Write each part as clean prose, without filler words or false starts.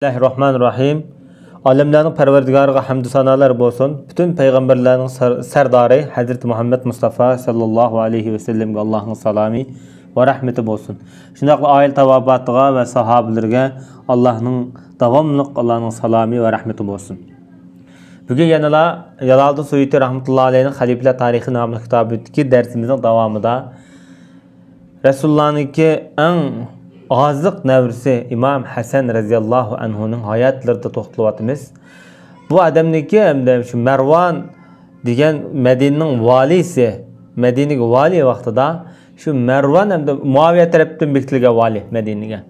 Bismillahirrahmanirrahim. Alemlerin perverdigarıga hamdü sanalar bolsun. Bütün peygamberlerin serdari Hazreti Muhammed Mustafa sallallahu aleyhi ve sellem'e Allah'ın salami ve rahmeti bolsun. Şundaqla aile tavabatıga ve sahabelerge Allah'ın davamlıq Allah'ın salami ve rahmeti bolsun. Bugün yanıla Yalaldın Suyuti rahmetullahi aleyhinin Halifler Tarihi namlı kitabındaki dersimizin devamında Resulullah'ın en azlık nevrisi İmam Hasan radıyallahu anhu'nun hayatlarında toxtalyapmiz. Bu adamniki hem de şu Mervan degan Medine'nin valisi, Medine'ge vali vaqtida şu Mervan hem de Muaviye tarafından bektilgan vali Medine'ge.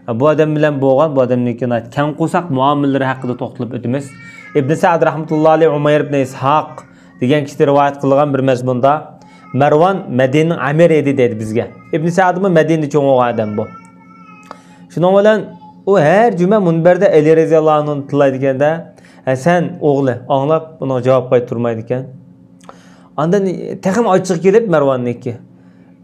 Bu adam bilen bo'lgan, bu adamniki kang qo'saq muomillari haqida to'xtalib o'tamiz. İbn Sa'd rahmetullahi alayhi Umayr ibn Ishaq degan kishi rivoyat qilgan bir mazmunda Mervan Medine'nin amiri edi dedi bizga. İbn Sa'd'mi Medine'de cho'ng adam bu. Şunun bilan o her cümle munberde Ali radhiyallahu anh'ın tillaydi ekanda, "Sen o'g'li anglab buna javob qaytarmaydi ekan." Andan texim ochiq kelib Mervanniki.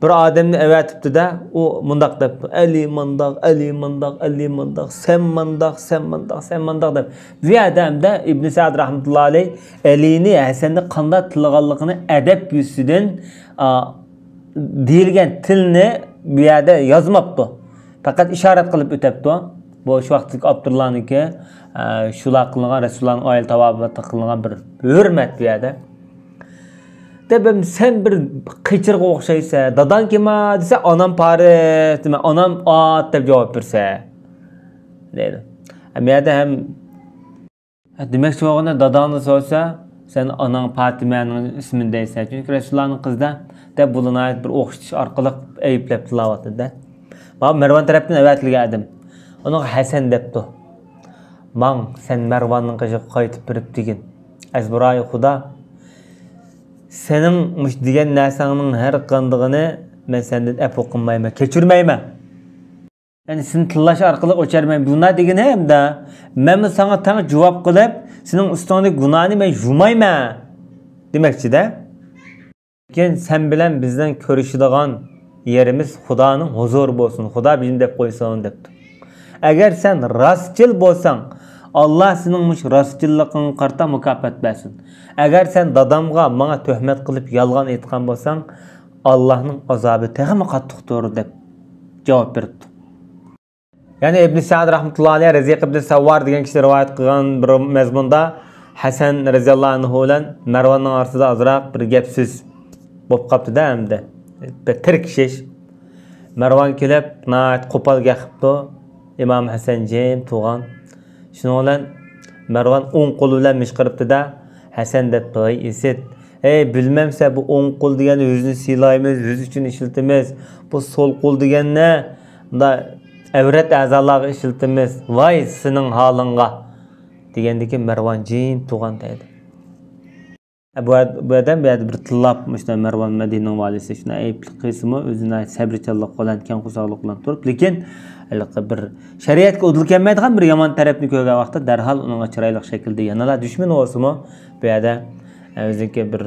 Bir adamni evatibdi da o mundaq deb, "Ali mandaq, Ali mandaq, Ali mandaq, sen mandaq, sen mandaq, sen mandaq" deb. Bu adamda İbn Sa'd rahmetullahi alayh Ali'ni Hasanni qanday tilganligini adab yusidan deyilgan tilni bu yerda yozmabdi. Faqat ishorat qilib o'tabdi. Bu shu vaqtdagi Abdullah'niki shular qilgan Rasulullahning oil tavobati qilgan bir hurmat bu yerda. Debem sen bir qıçırga o'xshaysa, dadan kima desa, onam pari, dema, onam at deb javob bersa. Deydi. Bu yerda ham demak so'g'ini dadangni so'rasa, sen onang Fatimaning ismini deysan. Chunki Rasulullohning qizida deb bulinayet bir o'xshatish orqali ayblab tilovatida. Mana Marvan tarafdan avatilgan adam. Uni Hasan debdi. "Mang sen Marvanning qiziga qaytib berib degin. Azbiroy Xudo senin muş degan narsaning har qandig'ini men sendan afv qilmayman, kechirmayman. Yani seni tillash orqali o'charmayman. Buna degani hamda men sana tang javob qilib, sening ustingdagi gunohni men yumayman." Demakchi-da. Lekin sen bilan bizdan ko'rishadigan yerimiz Xudoning huzuri bo'lsin. Xudo bizni deb qo'ysin debdi. Agar sen rostchil bo'lsang, Allah sening mush rostchilligingga qarta mukofot bersin. Agar sen dadamga menga tuhmat qilib yolg'on aytgan bo'lsang, Allohning azobi texmi qattiqdir deb javob berdi. Yani İbn Sa'd rahmetullahi alayhi Raziq ibn Savvar degan kishi rivoyat qilgan bir mazmunda Hasan radhiyallahu anhu bilan Marvanning orasida azroq bir gap so'z bo'lib qoldi-da hamda. Bir tirkishish. Marvan kelib, nayt qo'pol gapdi. İmam Hasan jim tug'an. Şunun bilan Marvan o'ng qo'li bilan mishqiribdi-da, Hasan deb to'y esit. "Ey bilmemse bu o'ng qo'l degani o'zini silaymiz, o'z uchun ishiltimiz. Bu sol qo'l deganni bunda avrat a'zolarga ishiltimiz. Voy sening holingga" degandiki Marvan jim tug'an dedi. Bu adam bir tillapmış da Mervan Medine'nin valisi. Şuna ayıplı kısmı özüne sabrichallik bilan, keng qo'saqlik bilan turib, lekin bir shariatga udilganmaydigan bir yomon tarafni ko'rgan vaqtda darhol unga chiroyli shaklda yanala dushman bo'lsa-mu, bu yerda o'ziga bir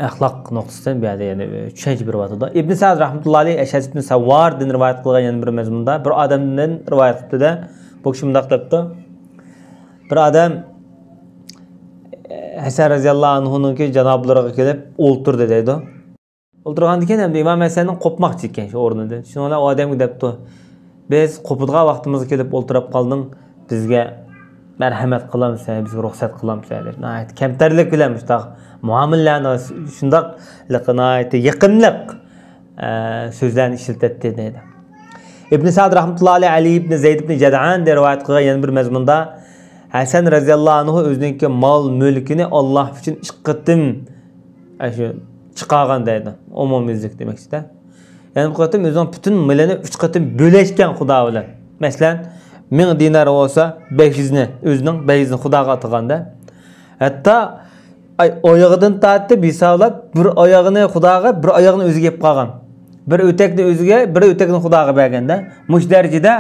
axloq nuqtasidan bu yerda yana tushuncha bir vaqtda İbn Sa'd rahmetullahi alayhi Ashas ibn Savvar din rivoyat qilgan yana bir mazmunda bir odamdan rivoyat qildi-da, bu kishi bunday debdi. Bir odam Hasan radhiyallahu anhu'nunki janoblariga kelib o'ltirdi deydi. O'ltirgandan keyin ham İmam Hasanning qo'pmoqchi ekan shu o'rnida. Shuningla u odamga debdi: "Biz qo'pidgan vaqtimizga kelib o'ltirib qolding, bizga marhamat qilamsan, bizga ruxsat qilamsan" deb. Nayt kamtarlik bilan mushtaq muomalani shundoq liqinayt yaqinlik so'zlarni ishlatdi dedi. İbn Sa'd rahmetullahi alayhi Ali ibn Zayd ibn Jad'an deb rivoyat qilgan yana bir mazmunda Hasan radhiyallahu anhu o'zining mol mulkini Alloh uchun chiqdim shu chiqargan deydi. Umumiylik demakchi-da. Ya'ni bu qatim o'zining butun milini 3 qatim bo'lashgan Xudo bilan. Masalan, 1000 dinar bo'lsa 500 ni o'zining 500 ni Xudoga atganda, hatto oyog'idan tortib hisoblab bir oyog'ini Xudoga, bir oyog'ini o'ziga yeb qolgan. Bir o'takni o'ziga, bir o'takni Xudoga berganda, mush darajada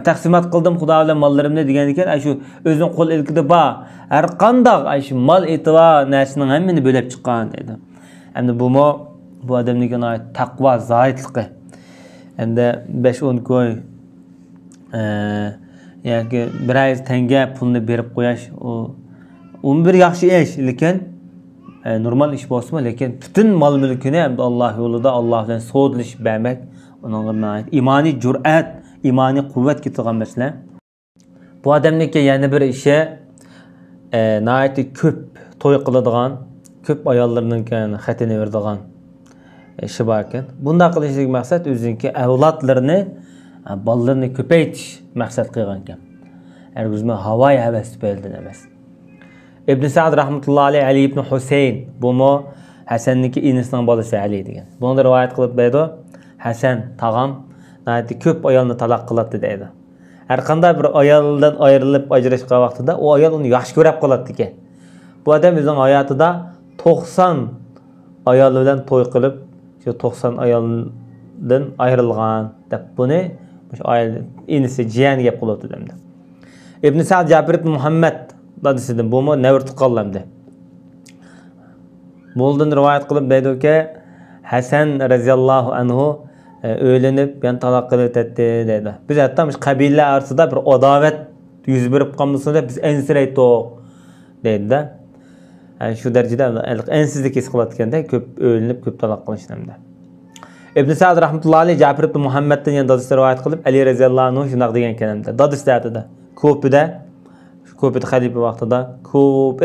taqsimot qildim Xudo bilan mollarimni degan ekan, shu o'zining qo'l ilkida bor har qanday shu mol etva narsaning hammani bo'lib chiqqan dedi. Endi bu odamning taqvo zoitligi. Endi 5-10 ko'y yoki 100 tanga pulni berib qo'yish u bir yaxshi ish, lekin normal ish bo'lsa, lekin butun mol mulkini ham Alloh yo'lida Alloh bilan so'dlashib bermak, uningga imoniy jur'at, imoniy quvvat ketgan masala. Bu odamniki yana bir ishi nihoyatda ko'p to'y qiladigan, ko'p ayollarning xatini beradigan ishi bor ekan. Bunda qilishlik maqsad o'ziniki avlodlarini, bolalarni ko'paytirish maqsad qilgan ekan. Ergizma havoy havas tufaylidan emas. İbn Sa'd rahmetullohi alayhi Ali ibn Husayn bu mu Hasanniki inisining bolasi Ali degan. Buni rivoyat qilib berdi. Hasan tag'am nihoyatda ko'p ayolni taloq qiladi deydi. Har qanday bir ayoldan ayrilib ajrashgan vaqtida u ayol uni yaxshi ko'rib qoladi ekan. Bu odam o'zining hayotida 90 ayol bilan to'y qilib, shu 90 ayoldan ayrilgan deb buni o'sha ayol inisi jiyan gap qiladi demdi. İbn Sa'd Jabir ibn Muhammad dadisidan bu mu nevr tuqqanlamdi. Bo'ldan rivoyat qilib deydi-ki, Hasan radhiyallohu anhu o'ylanib, yan taloq qilib ketdi dedi. Biz hatto qabila orasida bir adovat yuz berib qolmasa biz ensiraydik dedi-da. Shu darajada ensizlik his qilayotganda ko'p o'ylanib, ko'p taloq qilishdi. İbn Sa'd rahmetullohi alayhi Jabir ibn Muhammaddan yan dadisi rivoyat qilib, Ali radhiyallohu anhu shunday degan ekanlar. Dadisi dedi, ko'pida Ko'pida xalifa vaqtida ko'p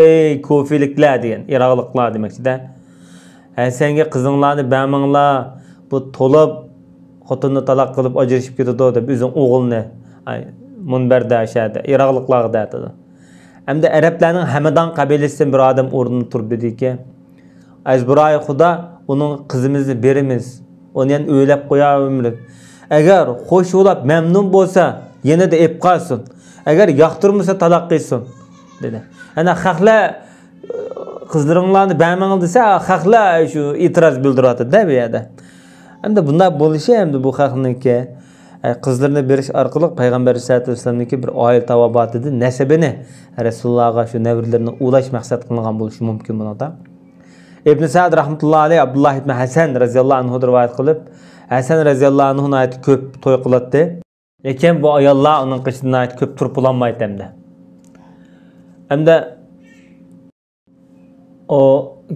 ko'filiklar degan, iroqliklar demakchi-da. Senga qizinglarni bermanglar, bu to'lib xotinni taloq qilib ajrashib ketadi deb o'zing o'g'ilni munbarda ashada iroqliklar dedi. Hamda arablarning Hamadan qabilasidan bir odam o'rnini turib dedi-ki, "Azburay Xudo, uning qizimizni beramiz. Uni ham o'ylab qo'yamiz. Agar xo'sh bo'lib mamnun bo'lsa, yana da ep qolsin. Agar yoqtirmasa taloq qilsin" dedi. Ana xalqlar qizlaringlarni bermang desa, xalqlar shu e'tiroz bildiryapti-da bu yerda. Hamda bunday bo'lishi hamda bu xalqniki qizlarni berish orqali payg'ambar sollallohu alayhi vasallamniki bir oila tavobatida nasabini Rasulullohga shu navrlarni ulash maqsad qilgan bo'lishi mumkin bunda. İbn Sa'd rahmetullohi alayhi Abdullah ibn Hasan radhiyallohu anhu rivoyat qilib, Hasan radhiyallohu anhu aytib ko'p to'y qiladi. Lekin bu ayollar uning qishidan ko'p turib olmaydi hamda. Hamda o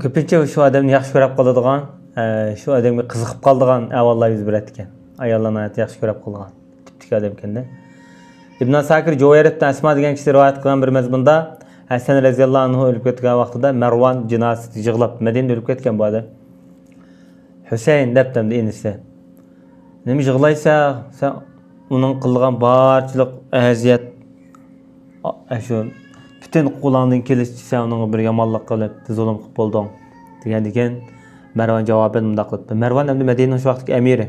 ko'pincha shu odamni yaxshi ko'rib qoladigan, shu odamga qiziqib qoladigan avollar yuz beradi ekan. Ayollarni yaxshi ko'rib qolgan tipik odam ekanda. Ibn Sakir Jo'yaribdan Asma degan kishi rivoyat qilgan bir mazmunda Hasan radhiyallohu anhu o'lib ketgan vaqtida Marwan jinozasi yig'lab Madinada o'lib ketgan bu odam. Husayn debdi inisi. Nima yig'laysa, sen uning qilgan barchilik aziyat shu bütün qo'lingdan kelishicha sen unga bir yomonlik qilib, zulm qilib bo'lding degan Marwan javoban bunday qildi. Marwan endi Madinaning shu vaqtdagi amiri.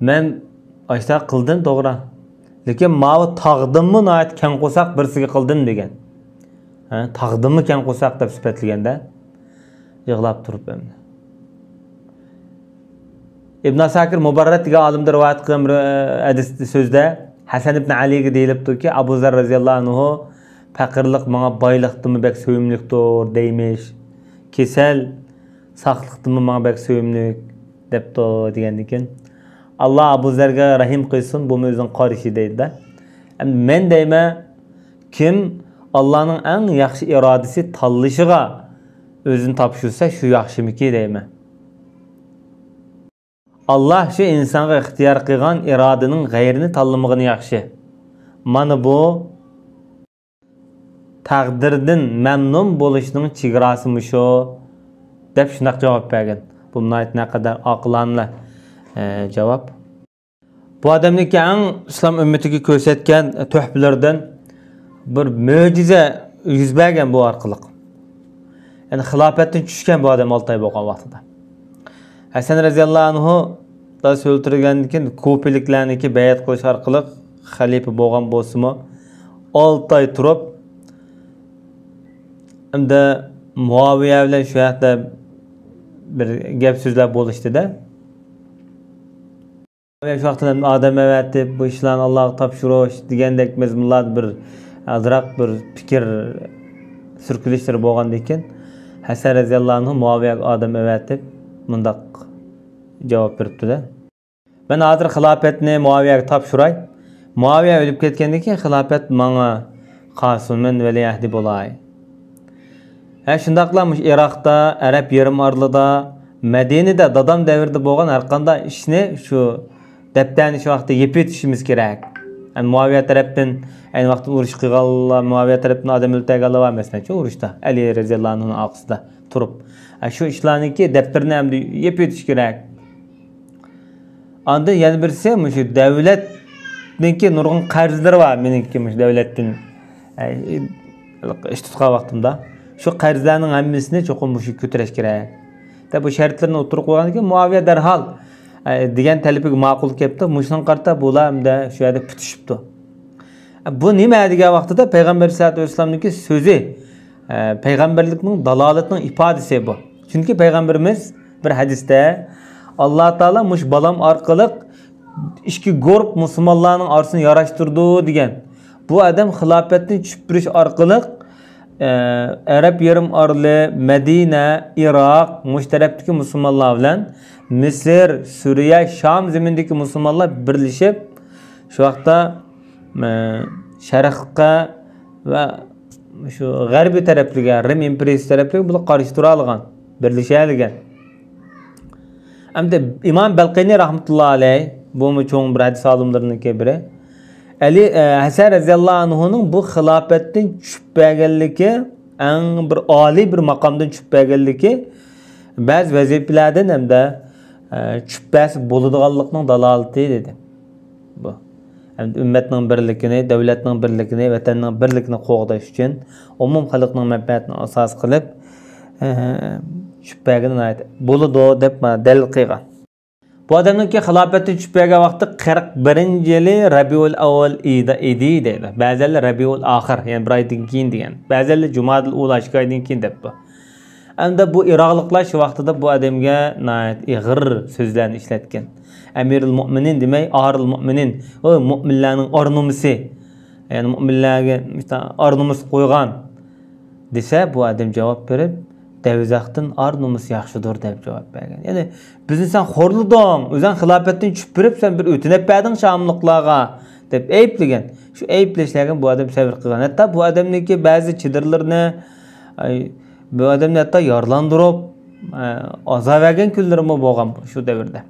Men ayta qildim to'g'ri. Lekin ma'u taqdimni noyat kang qo'saq birsiga qildim degan. Taqdimni kang qo'saq deb sifatlaganda yig'lab turib endi. İbn Sakir Mubarrat degan olimda rivoyat qilgan bir hadis so'zda Hasan ibn Aliga deyilibdi-ki, Abu Zar radhiyallohu anhu faqirlik menga boyliqdimi bek so'yimlikdir deymish. Kesal saqliqdimi menga bek so'yimlik debdi degandan keyin Allah Abu Zarga rahim qilsin, bu o'zining qarishi deydi-da. Men deyman, kim Allohning eng yaxshi irodasi tanlashiga o'zini topshirsa, shu yaxshimiki deyman. Allah şu insanga ixtiyor qilgan irodaning g'ayrini tanlamagani yaxshi. Mana bu taqdirdan mamnun bo'lishning chegarasimi shu deb shunday javob bergan. Bu naqadar aqlonli javob. Bu odamniki eng islom ummatiga ko'rsatgan tuhfalardan bir mo'jiza yuz bergan bu orqali. Ya'ni xilofatdan tushgan bu odam 6 oy bo'lgan vaqtida. Hasan radhiyallohu anhu da o'ltirgandan keyin ko'pliklarniki bayat qilish orqali xalifa bo'lgan bo'lsa-mu 6 oy turib, endi Muaviya bilan shu yerda bir gap so'zlar bo'lishdi-da. Shu vaqtda odam avatib bu ishlarni Allohga topshirish degandek mazmunlar bir azroq bir fikr sirkulishlar bo'lgandan keyin Hasan radhiyallohu anhu Muaviyaga odam avatib mundaq javob beribdi-da. Men hozir xilofatni Muaviyaga topshiray. Muaviye ölüp ketgandan keyin xilofat manga qolsin, men vali ahdi bo'lay. Shundaqlamış Iroqda, Arab yarim orlida, Madinada dadam davrida bo'lgan har qanday ishni shu deptani shu vaqtda yep etishimiz kerak. Muaviye tarafdan ayni vaqtda urush qilganlar, Muaviye tarafdan odam o'ltirganlar var masalan, shu urushda Ali roziyallohu anhuning oqsida turib, shu ishlarniki daftarni ham yep etish kerak. Anda yana birisi shu davlatniki nurg'un qarzlari var meniki davlatdan ish tutgan vaqtimda. Şu qarzlarning hammasini cho'qim shu ko'tarish kerak. Bu shartlarni o'tirib qo'ygandan keyin Muaviya darhol degan talabiga ma'qul kelibdi. Mushning qarta bular hamda shu yerda bitishibdi. Bu nima degan vaqtida payg'ambar sollallohu alayhi vasallamning so'zi, payg'ambarlikning dalolatning ifodasi bu. Chunki payg'ambarimiz bir hadisda Alloh taolo mush balam orqali ikki guruh musulmonlarning orasini yarashtirdi degan. Bu adam xilofatni tushib turish orqali Arab yarim orli, Medine, Iroq, mush tarafdagi musulmonlar bilan Misr, Suriya, Sham zemindagi musulmonlar birlashib, shu vaqtda Sharqqa va shu g'arbiy taraflarga, Rim imperiyasi taraflarga bular qarshi tura olgan, birlasha Hamda İmam Balqini rahmetullohi alayh, bu cho'ng bir hadis olimlarining biri. Ali Hasan raziyallohu anhuning bu xilofatdan tushib berganligi, eng bir oliy bir maqomdan tushib berganligi ba'zi vazifalardan hamda tushib bersa bo'ladiganlikning dalolati dedi. Bu ummatning birligini, davlatning birligini, vatanning birligini qo'g'dash uchun umum xalqning manfaatini asos qilib tushib berganini aytdi. Bo'ladi deb dalil qilgan. Bu adamniki xilofatga tushib bergan vaqti 41-yili Rabiul Avval idi deydi. Ba'zilar Rabiul Oxir, ya'ni bir oydan keyin degan. Ba'zilar Jumadul Ula oydan keyin deb bu. Endi bu iroqliklar shu vaqtida bu odamga ig'ir so'zlarni ishlatgan. Amirul Mu'minin demay, Arul Mu'minin, o mu'minlarning ornumisi. Ya'ni mu'minlarga ornumus qo'ygan desa, bu odam javob berib, Devzaqdan arnumus yaxshidir deb javob bergan. Ya'ni bizni sen xo'rlading, o'zing xilofatdan tushib turib, sen bir o'tinib berding shamliqlarga deb ayiblagan. Shu ayblashlarga bu odam sabr qilgan. Hatto bu odamniki ba'zi chidirlarni bu odamni hatto yorlandirib, azobagan kunlarimi bo'lgan shu davrda.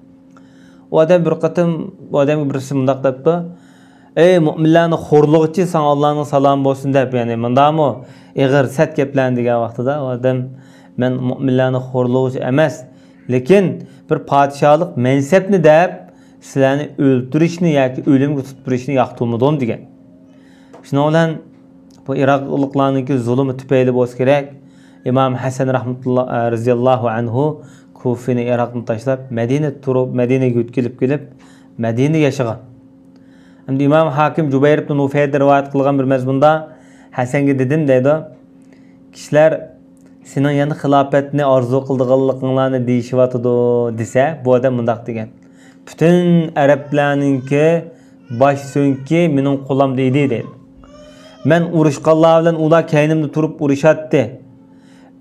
U odam bir qatim bu odamga birisi mundaq debdi: "Ey mu'minlarni xo'rlig'ichi, sen Allohning salomi bo'lsin" deb, ya'ni mundami ig'ir sat gaplarni degan vaqtida u odam men mu'minlarni xo'rlovchi emas, lekin bir podshohlik mansabni deb sizlarni o'ldirishni yoki o'limga tutib turishni yoqtirmadim degan. Shuning bilan bu iroqliklarningki zulmi tufayli bo'lsa kerak, Imom Hasan rahmatulloh roziyallohu anhu Kufini Iroqni tashlab Madinaga turib, Madinaga o'tkilib kelib, Madinada yashagan. Endi Imom Hakim Jubayr ibn Nufayr rivoyat qilgan bir mazmunda Hasanga dedim deydi, kishilar sening yana xilofatni orzu qildiganliginglarni deyishyotidi desa, bu odam mundaq degan. Bütün arablarningki bosh so'ngki mening qo'limda edi deydi. Men urushqanlar bilan ular kaynimda turib urushatdi.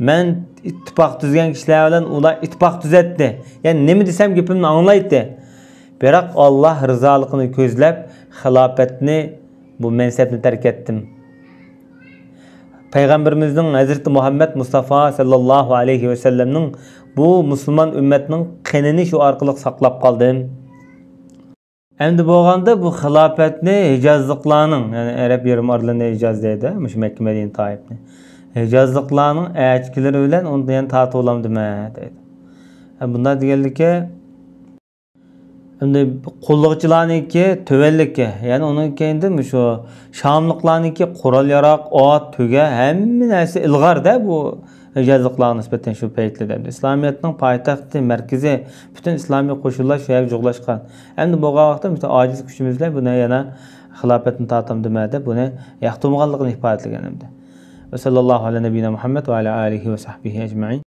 Men ittifoq tuzgan kishilar bilan ular ittifoq tuzatdi. Ya'ni nima desam gapimni anglaydi. Biroq Alloh rizoligini ko'zlab xilofatni bu mansabni tark etdim. Peygamberimizin Hazreti Muhammed Mustafa sallallahu aleyhi ve sellem'nin bu Müslüman ümmetinin qanini şu arqılıq saqlab qaldım. Endi bo'lganda bu xilofetni Hijazliqlarning, ya'ni Arab yarim orlarini Hijaz deydi, mush Makka Madina Toifni. Hijazliqlarning elchilari bilan unda yana tatib olamdim deydi. Bundan deganligi endi qo'lliqchilarniki tövellikka, ya'ni onun keyinda shu Shamliqlarniki qurol yaroq, ot, tuga hamma narsa ilg'arda bu Hijazliqlarga nisbatan shu paytlarda. İslamiyatning poytaxti, markazi, bütün islomiy qo'shinlar shu yerga joylashgan. Endi bu vaqtda ojiz kuchimiz bilan buni yana xilofatni tatam demadi, buni yoqtirmaganligini ifodalagan endi. Va sallallohu ala nabiyina Muhammad va ala alihi va sahbihi ajma'in.